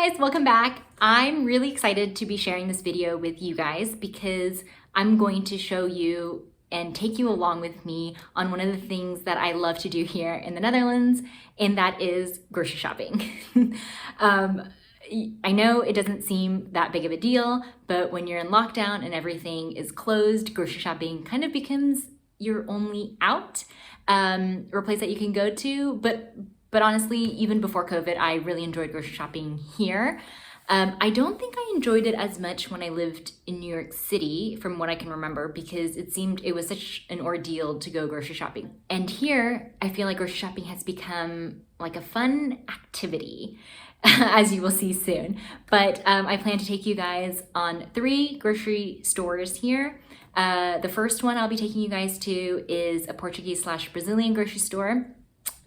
guys, welcome back. I'm really excited to be sharing this video with you guys because I'm going to show you and take you along with me on one of the things that I love to do here in the Netherlands, and that is grocery shopping. I know it doesn't seem that big of a deal, but when you're in lockdown and everything is closed, grocery shopping kind of becomes your only out, or place that you can go to. But honestly, even before COVID, I really enjoyed grocery shopping here. I don't think I enjoyed it as much when I lived in New York City, from what I can remember, because it seemed it was such an ordeal to go grocery shopping. And here, I feel like grocery shopping has become like a fun activity, as you will see soon. But I plan to take you guys on 3 grocery stores here. The first one I'll be taking you guys to is a Portuguese/Brazilian grocery store.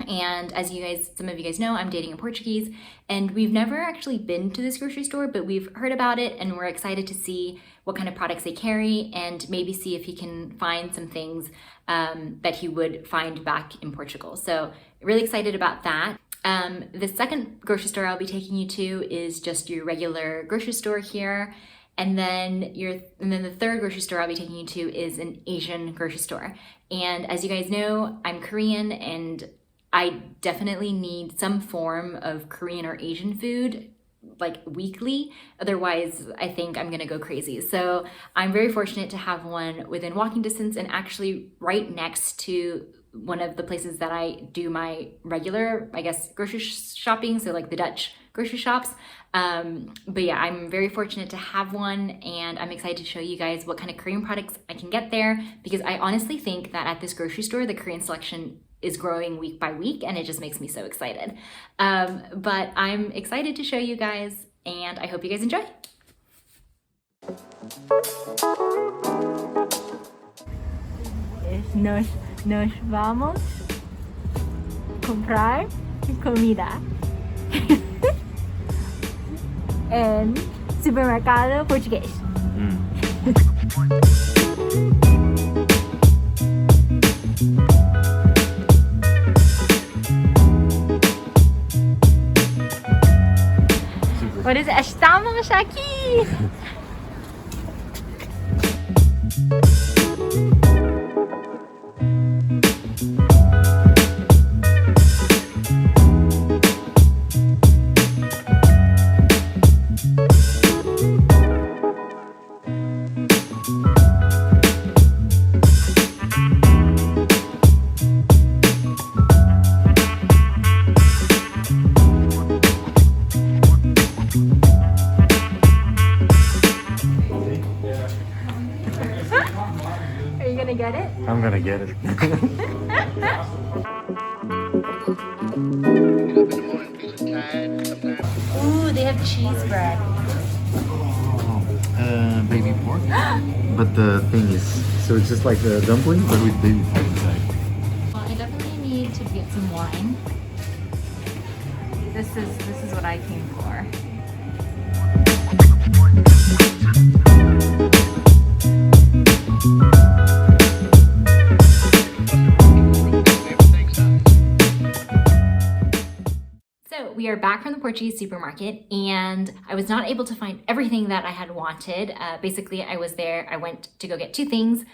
And as some of you guys know, I'm dating a Portuguese, and we've never actually been to this grocery store, but we've heard about it and we're excited to see what kind of products they carry and maybe see if he can find some things that he would find back in Portugal. So really excited about that. The second grocery store I'll be taking you to is just your regular grocery store here. And then the third grocery store I'll be taking you to is an Asian grocery store. And as you guys know, I'm Korean and I definitely need some form of Korean or Asian food like weekly. Otherwise, I think I'm gonna go crazy. So I'm very fortunate to have one within walking distance and actually right next to one of the places that I do my regular, I guess, grocery shopping. So like the Dutch grocery shops. But yeah, I'm very fortunate to have one, and I'm excited to show you guys what kind of Korean products I can get there, because I honestly think that at this grocery store, the Korean selection is growing week by week, and it just makes me so excited. But I'm excited to show you guys, and I hope you guys enjoy. Nos vamos comprar comida en supermercado português. Por isso estamos aqui. Are you gonna get it? I'm gonna get it. Ooh, they have cheese bread. Baby pork. But the thing is, so it's just like a dumpling, but with baby pork inside. Well, I definitely need to get some wine. This is what I came for. We are back from the Portuguese supermarket, and I was not able to find everything that I had wanted. Basically, I went to go get 2 things,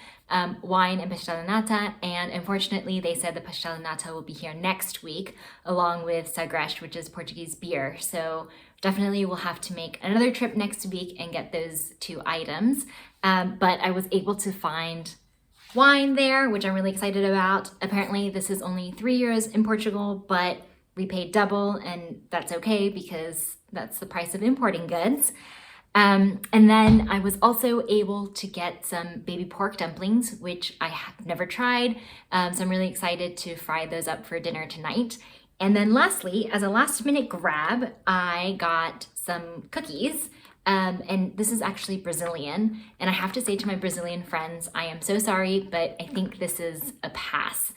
wine and pastel de nata, and unfortunately they said the pastel de nata will be here next week, along with sagres, which is Portuguese beer. So definitely we'll have to make another trip next week and get those 2 items. But I was able to find wine there, which I'm really excited about. Apparently this is only €3 in Portugal, but we paid double, and that's okay because that's the price of importing goods. And then I was also able to get some baby pork dumplings, which I have never tried. So I'm really excited to fry those up for dinner tonight. And then lastly, as a last minute grab, I got some cookies. And this is actually Brazilian. And I have to say to my Brazilian friends, I am so sorry, but I think this is a pass.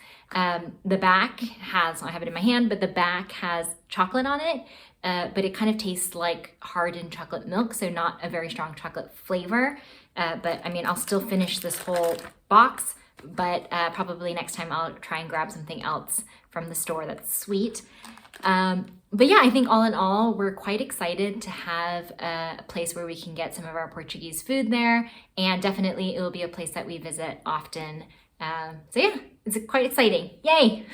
The back has, I have it in my hand, but the back has chocolate on it, but it kind of tastes like hardened chocolate milk, so not a very strong chocolate flavor. But I mean, I'll still finish this whole box, but probably next time I'll try and grab something else from the store that's sweet. But yeah, I think all in all, we're quite excited to have a place where we can get some of our Portuguese food there. And definitely it will be a place that we visit often. So yeah, it's quite exciting. Yay!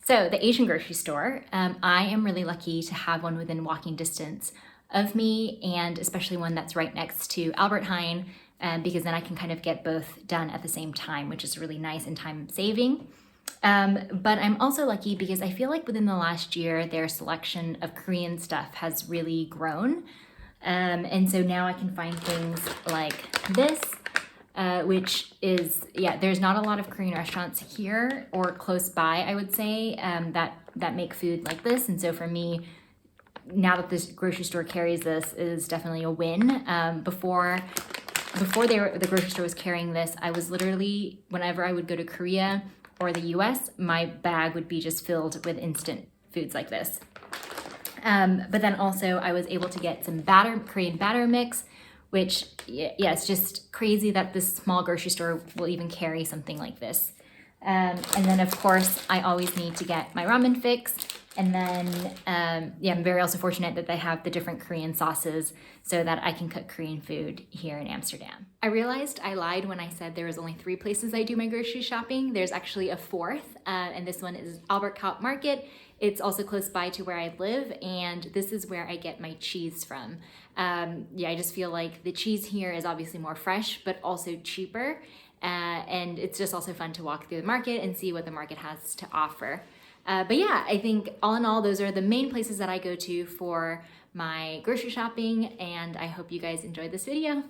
So the Asian grocery store, I am really lucky to have one within walking distance of me, and especially one that's right next to Albert Heijn, because then I can kind of get both done at the same time, which is really nice and time saving. But I'm also lucky because I feel like within the last year, their selection of Korean stuff has really grown. And so now I can find things like this, which is, yeah, there's not a lot of Korean restaurants here or close by, I would say, that make food like this. And so for me, now that this grocery store carries this, is definitely a win. Before the grocery store was carrying this, I was literally, whenever I would go to Korea or the US, my bag would be just filled with instant foods like this. But then also I was able to get some Korean batter mix, which, yeah, it's just crazy that this small grocery store will even carry something like this. And then of course, I always need to get my ramen fix. And then, yeah, I'm very also fortunate that they have the different Korean sauces so that I can cook Korean food here in Amsterdam. I realized I lied when I said there was only 3 places I do my grocery shopping. There's actually a 4th, and this one is Albert Kout Market. It's also close by to where I live, and this is where I get my cheese from. Yeah, I just feel like the cheese here is obviously more fresh, but also cheaper. And it's just also fun to walk through the market and see what the market has to offer. But yeah, I think all in all, those are the main places that I go to for my grocery shopping, and I hope you guys enjoyed this video.